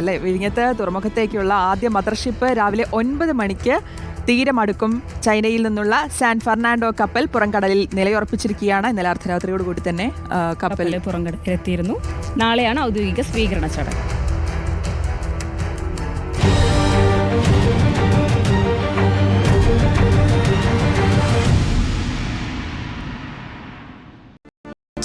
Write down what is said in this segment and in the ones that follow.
അല്ലെ, വിഴിഞ്ഞത്ത് തുറമുഖത്തേക്കുള്ള ആദ്യ മദർഷിപ്പ് രാവിലെ 9 മണിക്ക് തീരമടുക്കും. ചൈനയിൽ നിന്നുള്ള സാൻ ഫെർണാണ്ടോ കപ്പൽ പുറംകടലിൽ നിലയുറപ്പിച്ചിരിക്കുകയാണ്. ഇന്നലെ അർദ്ധരാത്രിയോടുകൂടി തന്നെ കപ്പൽ പുറംകടലിലെത്തിയിരുന്നു. നാളെയാണ് ഔദ്യോഗിക സ്വീകരണ ചടങ്ങ്.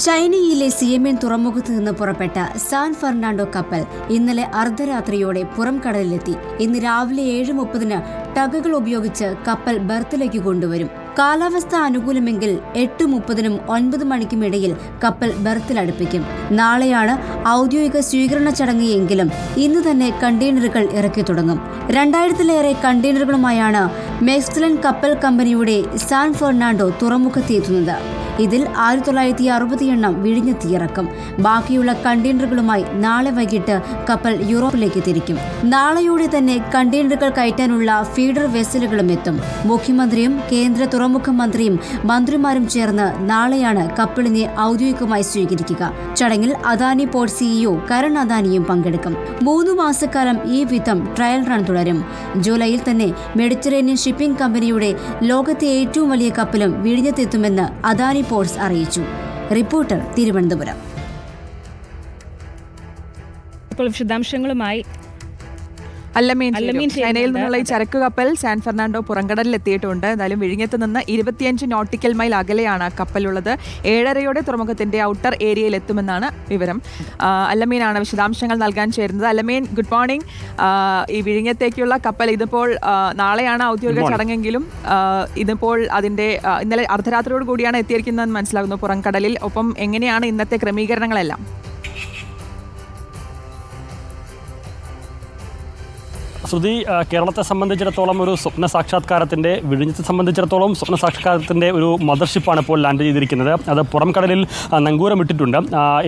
ചൈനയിലെ സിയമൻ തുറമുഖത്ത് നിന്ന് പുറപ്പെട്ട സാൻ ഫെർണാണ്ടോ കപ്പൽ ഇന്നലെ അർദ്ധരാത്രിയോടെ പുറംകടലിലെത്തി. ഇന്ന് രാവിലെ 7:30 ടഗുകൾ ഉപയോഗിച്ച് കപ്പൽ ബർത്തിലേക്ക് കൊണ്ടുവരും. കാലാവസ്ഥ അനുകൂലമെങ്കിൽ 8:30 9 മണിക്കും ഇടയിൽ കപ്പൽ ബർത്തിലടുപ്പിക്കും. നാളെയാണ് ഔദ്യോഗിക സ്വീകരണ ചടങ്ങ് എങ്കിലും ഇന്ന് തന്നെ കണ്ടെയ്നറുകൾ ഇറക്കി തുടങ്ങും. 2000-ലേറെ കണ്ടെയ്നറുകളുമായാണ് മെക്സിലൻ കപ്പൽ കമ്പനിയുടെ സാൻ ഫെർണാണ്ടോ തുറമുഖത്തെത്തുന്നത്. ഇതിൽ 1960 വിഴിഞ്ഞെത്തിയിറക്കും. ബാക്കിയുള്ള കണ്ടെയ്നറുകളുമായി നാളെ വൈകിട്ട് കപ്പൽ യൂറോപ്പിലേക്ക് തിരിക്കും. നാളെയോടെ തന്നെ കണ്ടെയ്നറുകൾ കയറ്റാനുള്ള ഫീഡർ വെസലുകളും എത്തും. മുഖ്യമന്ത്രിയും കേന്ദ്ര തുറമുഖ മന്ത്രിയും മന്ത്രിമാരും ചേർന്ന് നാളെയാണ് കപ്പലിനെ ഔദ്യോഗികമായി സ്വീകരിക്കുക. ചടങ്ങിൽ അദാനി പോർട്ട് സിഇഒ കരൺ അദാനിയും പങ്കെടുക്കും. 3 മാസക്കാലം ഈ വിധം ട്രയൽ റൺ തുടരും. ജൂലൈയിൽ തന്നെ മെഡിറ്ററേനിയൻ ഷിപ്പിംഗ് കമ്പനിയുടെ ലോകത്തെ ഏറ്റവും വലിയ കപ്പലും വിഴിഞ്ഞത്തെത്തുമെന്ന് അദാനി പോർട്സ് അറിയിച്ചു. റിപ്പോർട്ടർ, തിരുവനന്തപുരം. ഇപ്പോൾ വിശദാംശങ്ങളുമായി അല്ലമീൻ. ചൈനയിൽ നിന്നുള്ള ഈ ചരക്ക് കപ്പൽ സാൻ ഫെർണാണ്ടോ പുറംകടലിൽ എത്തിയിട്ടുണ്ട്. എന്തായാലും വിഴിഞ്ഞത്ത് നിന്ന് 25 നോട്ടിക്കൽ മൈൽ അകലെയാണ് കപ്പലുള്ളത്. 7:30 തുറമുഖത്തിന്റെ ഔട്ടർ ഏരിയയിൽ എത്തുമെന്നാണ് വിവരം. അല്ലമീനാണ് വിശദാംശങ്ങൾ നൽകാൻ ചേരുന്നത്. Allameen, good morning. ഈ വിഴിഞ്ഞത്തേക്കുള്ള കപ്പൽ ഇതിപ്പോൾ നാളെയാണ് ഔദ്യോഗിക ചടങ്ങെങ്കിലും ഇതിപ്പോൾ അതിന്റെ ഇന്നലെ അർദ്ധരാത്രിയോട് കൂടിയാണ് എത്തിയിരിക്കുന്നതെന്ന് മനസ്സിലാകുന്നു പുറംകടലിൽ. ഒപ്പം എങ്ങനെയാണ് ഇന്നത്തെ ക്രമീകരണങ്ങളെല്ലാം? ശ്രുതി, കേരളത്തെ സംബന്ധിച്ചിടത്തോളം ഒരു സ്വപ്ന സാക്ഷാത്കാരത്തിൻ്റെ, വിഴിഞ്ഞത്തെ സംബന്ധിച്ചിടത്തോളം സ്വപ്ന സാക്ഷാത്കാരത്തിൻ്റെ ഒരു മദർഷിപ്പാണ് ഇപ്പോൾ ലാൻഡ് ചെയ്തിരിക്കുന്നത്. അത് പുറംകടലിൽ നങ്കൂരമിട്ടിട്ടുണ്ട്.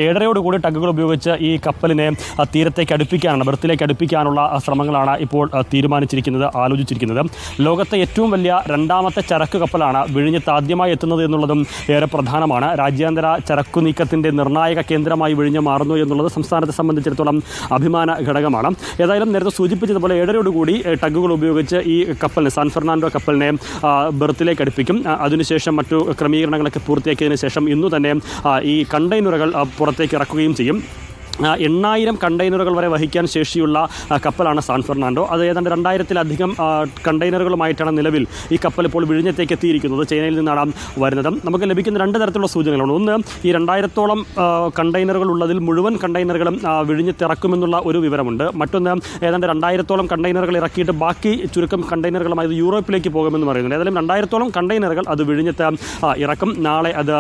7:30 കൂടി ടഗുകൾ ഉപയോഗിച്ച് ഈ കപ്പലിനെ തീരത്തേക്ക് അടുപ്പിക്കാനുള്ള, ബർത്തിലേക്ക് അടുപ്പിക്കാനുള്ള ശ്രമങ്ങളാണ് ഇപ്പോൾ തീരുമാനിച്ചിരിക്കുന്നത്, ആലോചിച്ചിരിക്കുന്നത്. ലോകത്തെ ഏറ്റവും വലിയ 2ാമത്തെ ചരക്ക് കപ്പലാണ് വിഴിഞ്ഞത്ത് ആദ്യമായി എത്തുന്നത് എന്നുള്ളതും ഏറെ പ്രധാനമാണ്. രാജ്യാന്തര ചരക്കു നീക്കത്തിൻ്റെ നിർണായക കേന്ദ്രമായി വിഴിഞ്ഞ് മാറുന്നു എന്നുള്ളത് സംസ്ഥാനത്തെ സംബന്ധിച്ചിടത്തോളം അഭിമാന ഘടകമാണ്. ഏതായാലും നേരത്തെ സൂചിപ്പിച്ചതുപോലെ 7:30 കൂടി ടഗുകൾ ഉപയോഗിച്ച് ഈ കപ്പലിനെ, സാൻ ഫെർണാണ്ടോ കപ്പലിനെ ബർത്തിലേക്ക് അടുപ്പിക്കും. അതിനുശേഷം മറ്റു ക്രമീകരണങ്ങളൊക്കെ പൂർത്തിയാക്കിയതിനു ശേഷം ഇന്നു തന്നെ ഈ കണ്ടെയ്നറുകൾ പുറത്തേക്ക് ഇറക്കുകയും ചെയ്യും. 8,000 കണ്ടെയ്നറുകൾ വരെ വഹിക്കാൻ ശേഷിയുള്ള കപ്പലാണ് സാൻ ഫെർണാണ്ടോ. അത് ഏതാണ്ട് 2000-ലധികം കണ്ടെയ്നറുകളുമായിട്ടാണ് നിലവിൽ ഈ കപ്പൽ ഇപ്പോൾ വിഴിഞ്ഞത്തേക്ക് എത്തിയിരിക്കുന്നത്. ചൈനയിൽ നിന്നാണ് വരുന്നത്. നമുക്ക് ലഭിക്കുന്ന 2 തരത്തിലുള്ള സൂചനകളുണ്ട്. ഒന്ന്, ഈ 2000-ഓളം കണ്ടെയ്നറുകൾ ഉള്ളതിൽ മുഴുവൻ കണ്ടെയ്നറുകളും വിഴിഞ്ഞത്തിറക്കുമെന്നുള്ള ഒരു വിവരമുണ്ട്. മറ്റൊന്ന്, ഏതാണ്ട് 2000-ഓളം കണ്ടെയ്നറുകൾ ഇറക്കിയിട്ട് ബാക്കി ചുരുക്കം കണ്ടെയ്നറുകളുമായി യൂറോപ്പിലേക്ക് പോകുമെന്ന് പറയുന്നുണ്ട്. ഏതായാലും 2000-ഓളം കണ്ടെയ്നറുകൾ അത് വിഴിഞ്ഞത്ത് ഇറക്കും. നാളെ അത്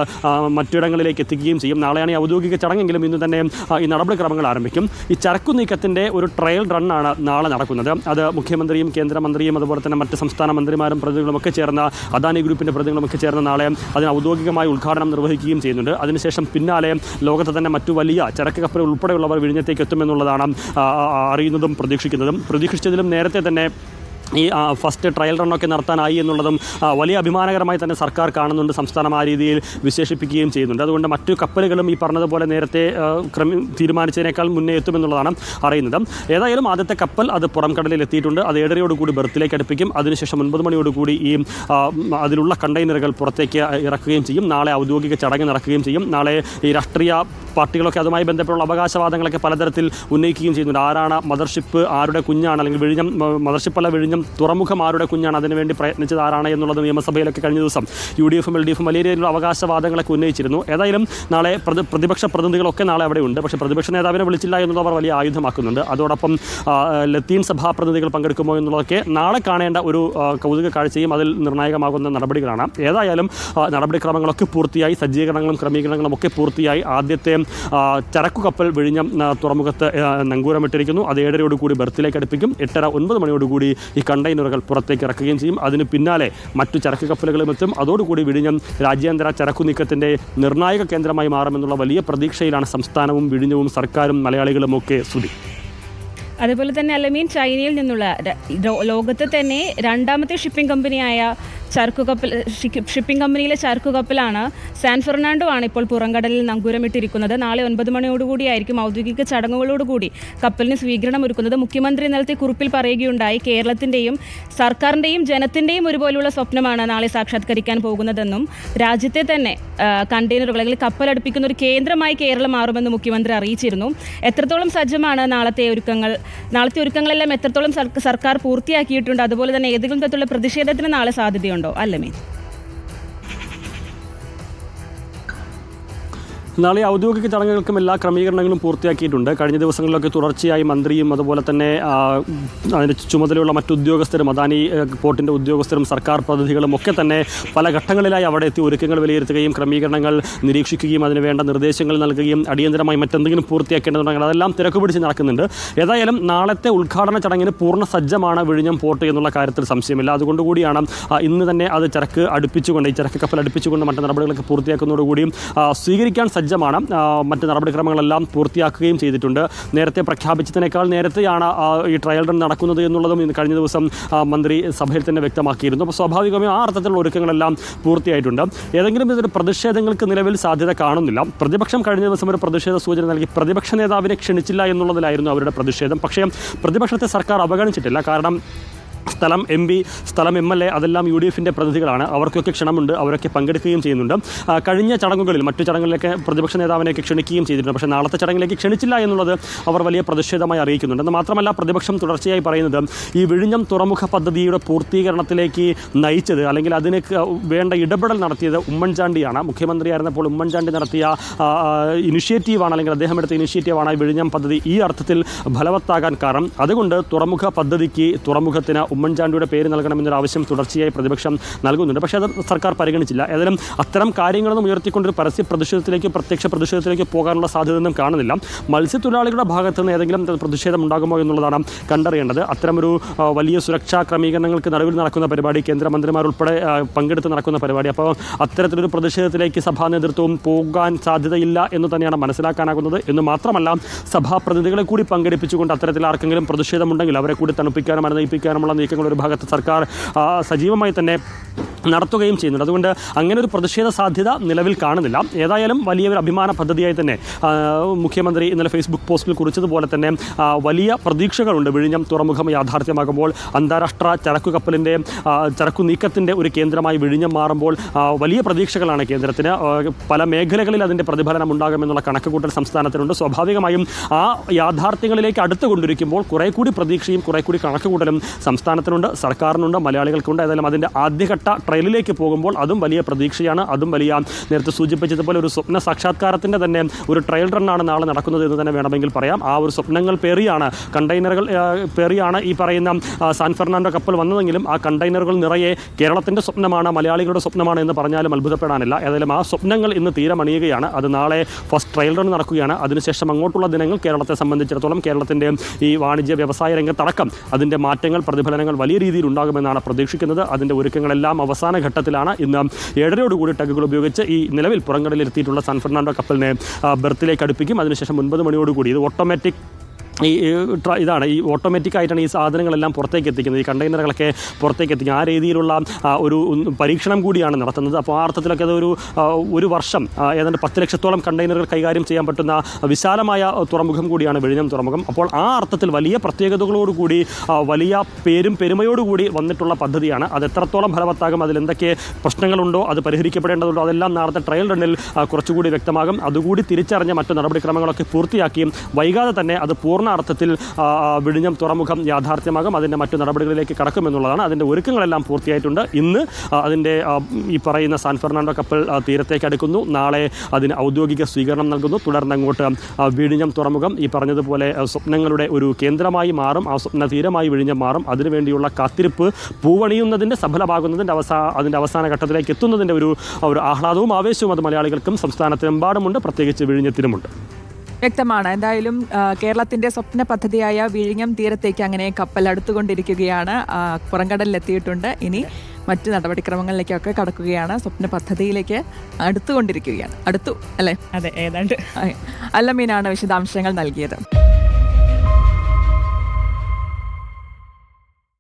മറ്റിടങ്ങളിലേക്ക് എത്തിക്കുകയും ചെയ്യും. നാളെയാണ് ഈ ഔദ്യോഗിക ചടങ്ങെങ്കിലും ഇന്ന് തന്നെ ഈ നടപടിക്രമങ്ങൾ ആരംഭിക്കും. ഈ ചരക്കു നീക്കത്തിൻ്റെ ഒരു ട്രയൽ റണ്ണാണ് നാളെ നടക്കുന്നത്. അത് മുഖ്യമന്ത്രിയും കേന്ദ്രമന്ത്രിയും അതുപോലെ തന്നെ മറ്റ് സംസ്ഥാന മന്ത്രിമാരും പ്രതിനിധികളുമൊക്കെ ചേർന്ന, അദാനി ഗ്രൂപ്പിൻ്റെ പ്രതിനിധികളുമൊക്കെ ചേർന്ന് നാളെ അതിന് ഔദ്യോഗികമായി ഉദ്ഘാടനം നിർവഹിക്കുകയും ചെയ്യുന്നുണ്ട്. അതിനുശേഷം പിന്നാലെ ലോകത്തെ തന്നെ മറ്റു വലിയ ചരക്ക് കപ്പലുകൾ ഉൾപ്പെടെയുള്ളവർ വിഴിഞ്ഞത്തേക്ക് എത്തുമെന്നുള്ളതാണ് അറിയുന്നതും പ്രതീക്ഷിച്ചതിലും നേരത്തെ തന്നെ ഈ ഫസ്റ്റ് ട്രയൽ റണ്ണൊക്കെ നടത്താനായി എന്നുള്ളതും വലിയ അഭിമാനകരമായി തന്നെ സർക്കാർ കാണുന്നുണ്ട്. സംസ്ഥാനം ആ രീതിയിൽ വിശേഷിപ്പിക്കുകയും ചെയ്യുന്നുണ്ട്. അതുകൊണ്ട് മറ്റു കപ്പലുകളും ഈ പറഞ്ഞതുപോലെ നേരത്തെ തീരുമാനിച്ചതിനേക്കാൾ മുന്നേ എത്തുമെന്നുള്ളതാണ് അറിയുന്നത്. ഏതായാലും ആദ്യത്തെ കപ്പൽ അത് പുറംകടലിൽ എത്തിയിട്ടുണ്ട്. അത് 7:30 കൂടി ബർത്തിലേക്ക് അടുപ്പിക്കും. അതിനുശേഷം 9 മണിയോടുകൂടി ഈ അതിലുള്ള കണ്ടെയ്നറുകൾ പുറത്തേക്ക് ഇറക്കുകയും ചെയ്യും. നാളെ ഔദ്യോഗിക ചടങ്ങ് നടക്കുകയും ചെയ്യും. നാളെ ഈ രാഷ്ട്രീയ പാർട്ടികളൊക്കെ അതുമായി ബന്ധപ്പെട്ടുള്ള അവകാശവാദങ്ങളൊക്കെ പലതരത്തിൽ ഉന്നയിക്കുകയും ചെയ്യുന്നുണ്ട്. ആരാണ് മദർഷിപ്പ്, ആരുടെ കുഞ്ഞാണ്, അല്ലെങ്കിൽ വിഴിഞ്ഞം മദർഷിപ്പല്ല വിഴിഞ്ഞം തുറമുഖം ആരുടെ കുഞ്ഞാണ്, അതിനുവേണ്ടി പ്രയത്നിച്ചത് ആരാണ് എന്നുള്ളത് നിയമസഭയിലൊക്കെ കഴിഞ്ഞ ദിവസം UDF-ഉം LDF-ഉം വലിയ രീതിയിലുള്ള അവകാശവാദങ്ങളൊക്കെ ഉന്നയിച്ചിരുന്നു. ഏതായാലും നാളെ പ്രതിപക്ഷ പ്രതിനിധികളൊക്കെ നാളെ അവിടെ ഉണ്ട്. പക്ഷേ പ്രതിപക്ഷ നേതാവിനെ വിളിച്ചില്ല എന്നുള്ളത് അവർ വലിയ ആയുധമാക്കുന്നുണ്ട്. അതോടൊപ്പം ലത്തീൻ സഭാ പ്രതിനിധികൾ പങ്കെടുക്കുമോ എന്നുള്ളതൊക്കെ നാളെ കാണേണ്ട ഒരു കൗതുക കാഴ്ചയും അതിൽ നിർണായകമാകുന്ന നടപടികളാണ്. ഏതായാലും നടപടിക്രമങ്ങളൊക്കെ പൂർത്തിയായി, സജ്ജീകരണങ്ങളും ക്രമീകരണങ്ങളും ഒക്കെ പൂർത്തിയായി. ആദ്യത്തെ ചരക്കു കപ്പൽ വിഴിഞ്ഞം തുറമുഖത്ത് നങ്കൂരമിട്ടിരിക്കുന്നു. അത് 7:30 കൂടി ബർത്തിലേക്ക് അടുപ്പിക്കും. 8:30 9 മണിയോടുകൂടി ഈ കണ്ടെയ്നറുകൾ പുറത്തേക്ക് ഇറക്കുകയും ചെയ്യും. അതിന് പിന്നാലെ മറ്റു ചരക്ക് കപ്പലുകളും എത്തും. അതോടുകൂടി വിഴിഞ്ഞം രാജ്യാന്തര ചരക്കു നീക്കത്തിൻ്റെ നിർണായക കേന്ദ്രമായി മാറുമെന്നുള്ള വലിയ പ്രതീക്ഷയിലാണ് സംസ്ഥാനവും വിഴിഞ്ഞവും സർക്കാരും മലയാളികളും ഒക്കെ. ശ്രുതി, അതുപോലെ തന്നെ അല്ലമീൻ, ചൈനയിൽ നിന്നുള്ള ലോകത്തെ തന്നെ 2ാമത്തെ ഷിപ്പിംഗ് കമ്പനിയായ ഷിപ്പിംഗ് കമ്പനിയിലെ ചരക്കു കപ്പലാണ് സാൻ ഫെർണാണ്ടോ ആണ് ഇപ്പോൾ പുറംകടലിൽ നങ്കൂരമിട്ടിരിക്കുന്നത്. നാളെ 9 മണിയോടുകൂടിയായിരിക്കും ഔദ്യോഗിക ചടങ്ങുകളോടുകൂടി കപ്പലിന് സ്വീകരണം ഒരുക്കുന്നത്. മുഖ്യമന്ത്രി ഇന്നലത്തെ കുറിപ്പിൽ പറയുകയുണ്ടായി, കേരളത്തിൻ്റെയും സർക്കാരിൻ്റെയും ജനത്തിൻ്റെയും ഒരുപോലുള്ള സ്വപ്നമാണ് നാളെ സാക്ഷാത്കരിക്കാൻ പോകുന്നതെന്നും രാജ്യത്തെ തന്നെ കണ്ടെയ്നറുകൾ അല്ലെങ്കിൽ കപ്പലടുപ്പിക്കുന്ന ഒരു കേന്ദ്രമായി കേരളം മാറുമെന്ന് മുഖ്യമന്ത്രി അറിയിച്ചിരുന്നു. എത്രത്തോളം സജ്ജമാണ് നാളത്തെ ഒരുക്കങ്ങളെല്ലാം എത്രത്തോളം സർക്കാർ പൂർത്തിയാക്കിയിട്ടുണ്ട്? അതുപോലെ തന്നെ ഏതെങ്കിലും തരത്തിലുള്ള പ്രതിഷേധത്തിന് നാളെ സാധ്യതയുണ്ടോ? അല്ലമേ, നാളെ ഔദ്യോഗിക ചടങ്ങുകൾക്കും എല്ലാ ക്രമീകരണങ്ങളും പൂർത്തിയാക്കിയിട്ടുണ്ട്. കഴിഞ്ഞ ദിവസങ്ങളിലൊക്കെ തുടർച്ചയായി മന്ത്രിയും അതുപോലെ തന്നെ അതിൻ്റെ ചുമതലയുള്ള മറ്റു ഉദ്യോഗസ്ഥരും, അദാനി പോർട്ടിൻ്റെ ഉദ്യോഗസ്ഥരും സർക്കാർ പ്രതിനിധികളും ഒക്കെ തന്നെ പല ഘട്ടങ്ങളിലായി അവിടെ എത്തി ഒരുക്കങ്ങൾ വിലയിരുത്തുകയും ക്രമീകരണങ്ങൾ നിരീക്ഷിക്കുകയും അതിന് വേണ്ട നിർദ്ദേശങ്ങൾ നൽകുകയും അടിയന്തരമായി മറ്റെന്തെങ്കിലും പൂർത്തിയാക്കേണ്ടതുണ്ടെങ്കിൽ അതെല്ലാം തിരക്ക് പിടിച്ച് നടക്കുന്നുണ്ട്. ഏതായാലും നാളത്തെ ഉദ്ഘാടന ചടങ്ങിന് പൂർണ്ണ സജ്ജമാണ് വിഴിഞ്ഞം പോർട്ട് എന്നുള്ള കാര്യത്തിൽ സംശയമില്ല. അതുകൊണ്ടുകൂടിയാണ് ഇന്ന് തന്നെ അത് ചരക്ക് അടുപ്പിച്ചുകൊണ്ട്, ഈ ചരക്ക് കപ്പൽ അടുപ്പിച്ചുകൊണ്ട് മറ്റ് നടപടികളൊക്കെ പൂർത്തിയാക്കുന്നതോടുകൂടി സ്വീകരിക്കാൻ സജ്ജമാണ്. മറ്റ് നടപടിക്രമങ്ങളെല്ലാം പൂർത്തിയാക്കുകയും ചെയ്തിട്ടുണ്ട്. നേരത്തെ പ്രഖ്യാപിച്ചതിനേക്കാൾ നേരത്തെയാണ് ഈ ട്രയൽ റൺ നടക്കുന്നത് എന്നുള്ളതും ഇന്ന് കഴിഞ്ഞ ദിവസം മന്ത്രി സഭയിൽ തന്നെ വ്യക്തമാക്കിയിരുന്നു. അപ്പോൾ സ്വാഭാവികമായും ആ അർത്ഥത്തിലുള്ള ഒരുക്കങ്ങളെല്ലാം പൂർത്തിയായിട്ടുണ്ട്. ഏതെങ്കിലും ഇതൊരു പ്രതിഷേധങ്ങൾക്ക് നിലവിൽ സാധ്യത കാണുന്നില്ല. പ്രതിപക്ഷം കഴിഞ്ഞ ദിവസം ഒരു പ്രതിഷേധ സൂചന നൽകി. പ്രതിപക്ഷ നേതാവിനെ ക്ഷണിച്ചില്ല എന്നുള്ളതിലായിരുന്നു അവരുടെ പ്രതിഷേധം. പക്ഷേ പ്രതിപക്ഷത്തെ സർക്കാർ അവഗണിച്ചിട്ടില്ല. കാരണം സ്ഥലം MLA അതെല്ലാം UDFിൻ്റെ പ്രതിനിധികളാണ്. അവർക്കൊക്കെ ക്ഷണമുണ്ട്, അവരൊക്കെ പങ്കെടുക്കുകയും ചെയ്യുന്നുണ്ട്. കഴിഞ്ഞ ചടങ്ങുകളിൽ മറ്റു ചടങ്ങുകളിലൊക്കെ പ്രതിപക്ഷ നേതാവിനെയൊക്കെ ക്ഷണിക്കുകയും ചെയ്തിട്ടുണ്ട്. പക്ഷേ നാളത്തെ ചടങ്ങിലേക്ക് ക്ഷണിച്ചില്ല എന്നുള്ളത് അവർ വലിയ പ്രതിഷേധമായി അറിയിക്കുന്നുണ്ട്. എന്ന് മാത്രമല്ല, പ്രതിപക്ഷം തുടർച്ചയായി പറയുന്നത് ഈ വിഴിഞ്ഞം തുറമുഖ പദ്ധതിയുടെ പൂർത്തീകരണത്തിലേക്ക് നയിച്ചത് അല്ലെങ്കിൽ അതിന് വേണ്ട ഇടപെടൽ നടത്തിയത് ഉമ്മൻചാണ്ടിയാണ്. മുഖ്യമന്ത്രിയായിരുന്നപ്പോൾ ഉമ്മൻചാണ്ടി നടത്തിയ ഇനിഷ്യേറ്റീവാണ്, അല്ലെങ്കിൽ അദ്ദേഹം എടുത്ത ഇനിഷ്യേറ്റീവാണ് ഈ വിഴിഞ്ഞം പദ്ധതി ഈ അർത്ഥത്തിൽ ഫലവത്താകാൻ കാരണം. അതുകൊണ്ട് തുറമുഖത്തിന് ഉമ്മൻചാണ്ടിയുടെ പേര് നൽകണമെന്നൊരു ആവശ്യം തുടർച്ചയായി പ്രതിപക്ഷം നൽകുന്നുണ്ട്. പക്ഷേ അത് സർക്കാർ പരിഗണിച്ചില്ല. ഏതായാലും അത്തരം കാര്യങ്ങളൊന്നും ഉയർത്തിക്കൊണ്ടൊരു പ്രത്യക്ഷ പ്രതിഷേധത്തിലേക്ക് പോകാനുള്ള സാധ്യതയൊന്നും കാണുന്നില്ല. മത്സ്യത്തൊഴിലാളികളുടെ ഭാഗത്ത് നിന്ന് ഏതെങ്കിലും പ്രതിഷേധം ഉണ്ടാകുമോ എന്നുള്ളതാണ് കണ്ടറിയേണ്ടത്. അത്തരമൊരു വലിയ സുരക്ഷാ ക്രമീകരണങ്ങൾക്ക് നടുവിൽ നടക്കുന്ന പരിപാടി, കേന്ദ്രമന്ത്രിമാരുൾപ്പെടെ പങ്കെടുത്ത് നടക്കുന്ന പരിപാടി. അപ്പോൾ അത്തരത്തിലൊരു പ്രതിഷേധത്തിലേക്ക് സഭാ നേതൃത്വവും പോകാൻ സാധ്യതയില്ല എന്ന് തന്നെയാണ് മനസ്സിലാക്കാനാകുന്നത്. എന്ന് മാത്രമല്ല, സഭാപ്രതിനിധികളെ കൂടി പങ്കെടുപ്പിച്ചുകൊണ്ട് അത്തരത്തിൽ ആർക്കെങ്കിലും പ്രതിഷേധമുണ്ടെങ്കിൽ അവരെ കൂടി തണുപ്പിക്കാനും അനുനയിപ്പിക്കാനുമുള്ള നീക്കങ്ങൾ ഒരു ഭാഗത്ത് സർക്കാർ സജീവമായി തന്നെ നടത്തുകയും ചെയ്യുന്നുണ്ട്. അതുകൊണ്ട് അങ്ങനെ ഒരു പ്രതിഷേധ സാധ്യത നിലവിൽ കാണുന്നില്ല. ഏതായാലും വലിയൊരു അഭിമാന പദ്ധതിയായി തന്നെ മുഖ്യമന്ത്രി ഇന്നലെ ഫേസ്ബുക്ക് പോസ്റ്റിൽ കുറിച്ചതുപോലെ തന്നെ വലിയ പ്രതീക്ഷകളുണ്ട്. വിഴിഞ്ഞം തുറമുഖം യാഥാർത്ഥ്യമാകുമ്പോൾ അന്താരാഷ്ട്ര ചരക്കുകപ്പലിൻ്റെ ചരക്കു നീക്കത്തിൻ്റെ ഒരു കേന്ദ്രമായി വിഴിഞ്ഞം മാറുമ്പോൾ വലിയ പ്രതീക്ഷകളാണ് കേന്ദ്രത്തിന്. പല മേഖലകളിൽ അതിൻ്റെ പ്രതിഫലനം ഉണ്ടാകുമെന്നുള്ള കണക്കുകൂട്ടൽ സംസ്ഥാനത്തിനുണ്ട്. സ്വാഭാവികമായും ആ യാഥാർത്ഥ്യങ്ങളിലേക്ക് അടുത്ത് കൊണ്ടിരിക്കുമ്പോൾ കുറേ കൂടി പ്രതീക്ഷയും കുറേ കൂടി കണക്കുകൂട്ടലും സംസ്ഥാനത്തിനുണ്ട്, സർക്കാരിനുണ്ട്, മലയാളികൾക്കുണ്ട്. ഏതായാലും അതിൻ്റെ ആദ്യഘട്ട ട്രയലിലേക്ക് പോകുമ്പോൾ അതും വലിയ പ്രതീക്ഷയാണ്. അതും വലിയ, നേരത്തെ സൂചിപ്പിച്ചതുപോലെ ഒരു സ്വപ്ന സാക്ഷാത്കാരത്തിൻ്റെ തന്നെ ഒരു ട്രയൽ റണ്ണാണ് നാളെ നടക്കുന്നത് എന്ന് തന്നെ വേണമെങ്കിൽ പറയാം. ആ ഒരു സ്വപ്നങ്ങൾ കണ്ടെയ്നറുകൾ പേറിയാണ് ഈ പറയുന്ന സാൻ ഫെർണാണ്ടോ കപ്പൽ വന്നതെങ്കിലും ആ കണ്ടെയ്നറുകൾ നിറയെ കേരളത്തിൻ്റെ സ്വപ്നമാണ്, മലയാളികളുടെ സ്വപ്നമാണ് എന്ന് പറഞ്ഞാലും അത്ഭുതപ്പെടാനില്ല. ഏതായാലും ആ സ്വപ്നങ്ങൾ ഇന്ന് തീരമണിയുകയാണ്. അത് നാളെ ഫസ്റ്റ് ട്രയൽ റൺ നടക്കുകയാണ്. അതിനുശേഷം അങ്ങോട്ടുള്ള ദിനങ്ങൾ കേരളത്തെ സംബന്ധിച്ചിടത്തോളം കേരളത്തിൻ്റെ ഈ വാണിജ്യ വ്യവസായ രംഗത്തടക്കം അതിൻ്റെ മാറ്റങ്ങൾ, പ്രതിഫലനങ്ങൾ വലിയ രീതിയിൽ ഉണ്ടാകുമെന്നാണ് പ്രതീക്ഷിക്കുന്നത്. അതിൻ്റെ ഒരുക്കങ്ങളെല്ലാം അവസാന ഘട്ടത്തിലാണ്. ഇന്ന് 7:30 ടഗുകൾ ഉപയോഗിച്ച് ഈ നിലവിൽ പുറംകടലിലെത്തിയിട്ടുള്ള സാൻ ഫെർണാണ്ടോ കപ്പലിനെ ബെർത്തിലേക്ക് അടുപ്പിക്കും. അതിനുശേഷം 9 മണിയോടുകൂടി ഇത് ഇതാണ് ഈ ഓട്ടോമാറ്റിക്കായിട്ടാണ് ഈ സാധനങ്ങളെല്ലാം പുറത്തേക്ക് എത്തിക്കുന്നത്, ഈ കണ്ടെയ്നറുകളൊക്കെ പുറത്തേക്ക് എത്തിക്കുക. ആ രീതിയിലുള്ള ഒരു പരീക്ഷണം കൂടിയാണ് നടത്തുന്നത്. അപ്പോൾ ആ അർത്ഥത്തിലൊക്കെ അത് ഒരു വർഷം ഏതാണ്ട് 10 ലക്ഷത്തോളം കണ്ടെയ്നറുകൾ കൈകാര്യം ചെയ്യാൻ പറ്റുന്ന വിശാലമായ തുറമുഖം കൂടിയാണ് വിഴിഞ്ഞം തുറമുഖം. അപ്പോൾ ആ അർത്ഥത്തിൽ വലിയ പ്രത്യേകതകളോടുകൂടി വലിയ പെരുമയോടുകൂടി വന്നിട്ടുള്ള പദ്ധതിയാണ്. അത് എത്രത്തോളം ഫലവത്താകും, അതിലെന്തൊക്കെ പ്രശ്നങ്ങളുണ്ടോ, അത് പരിഹരിക്കപ്പെടേണ്ടതുണ്ടോ, അതെല്ലാം നാളത്തെ ട്രയൽ റണ്ണിൽ കുറച്ചുകൂടി വ്യക്തമാകും. അതുകൂടി തിരിച്ചറിഞ്ഞ മറ്റു നടപടിക്രമങ്ങളൊക്കെ പൂർത്തിയാക്കിയും വൈകാതെ തന്നെ അത് പൂർണ്ണ അർത്ഥത്തിൽ വിഴിഞ്ഞം തുറമുഖം യാഥാർത്ഥ്യമാകും. അതിൻ്റെ മറ്റു നടപടികളിലേക്ക് കടക്കുമെന്നുള്ളതാണ്. അതിൻ്റെ ഒരുക്കങ്ങളെല്ലാം പൂർത്തിയായിട്ടുണ്ട്. ഇന്ന് അതിൻ്റെ ഈ പറയുന്ന സാൻ ഫെർണാണ്ടോ കപ്പൽ തീരത്തേക്ക് അടുക്കുന്നു. നാളെ അതിന് ഔദ്യോഗിക സ്വീകരണം നൽകുന്നു. തുടർന്ന് അങ്ങോട്ട് വിഴിഞ്ഞം തുറമുഖം ഈ പറഞ്ഞതുപോലെ സ്വപ്നങ്ങളുടെ ഒരു കേന്ദ്രമായി മാറും. ആ സ്വപ്ന തീരമായി വിഴിഞ്ഞം മാറും. അതിനുവേണ്ടിയുള്ള കാത്തിരിപ്പ് പൂവണിയുന്നതിൻ്റെ, സഫലമാകുന്നതിൻ്റെ അതിൻ്റെ അവസാന ഘട്ടത്തിലേക്ക് എത്തുന്നതിൻ്റെ ഒരു ആഹ്ലാദവും ആവേശവും അത് മലയാളികൾക്കും സംസ്ഥാനത്തിനെമ്പാടുമുണ്ട്, പ്രത്യേകിച്ച് വിഴിഞ്ഞത്തിനുമുണ്ട്. വ്യക്തമാണ്. എന്തായാലും കേരളത്തിൻ്റെ സ്വപ്ന പദ്ധതിയായ വിഴിഞ്ഞം തീരത്തേക്ക് അങ്ങനെ കപ്പൽ അടുത്തുകൊണ്ടിരിക്കുകയാണ്. പുറംകടലിലെത്തിയിട്ടുണ്ട്. ഇനി മറ്റ് നടപടിക്രമങ്ങളിലേക്കൊക്കെ കടക്കുകയാണ്. സ്വപ്ന പദ്ധതിയിലേക്ക് അടുത്തു അല്ലേ? അതെ, ഏതാണ്ട്. അല്ലമീനാണ് വിശദാംശങ്ങൾ നൽകിയത്.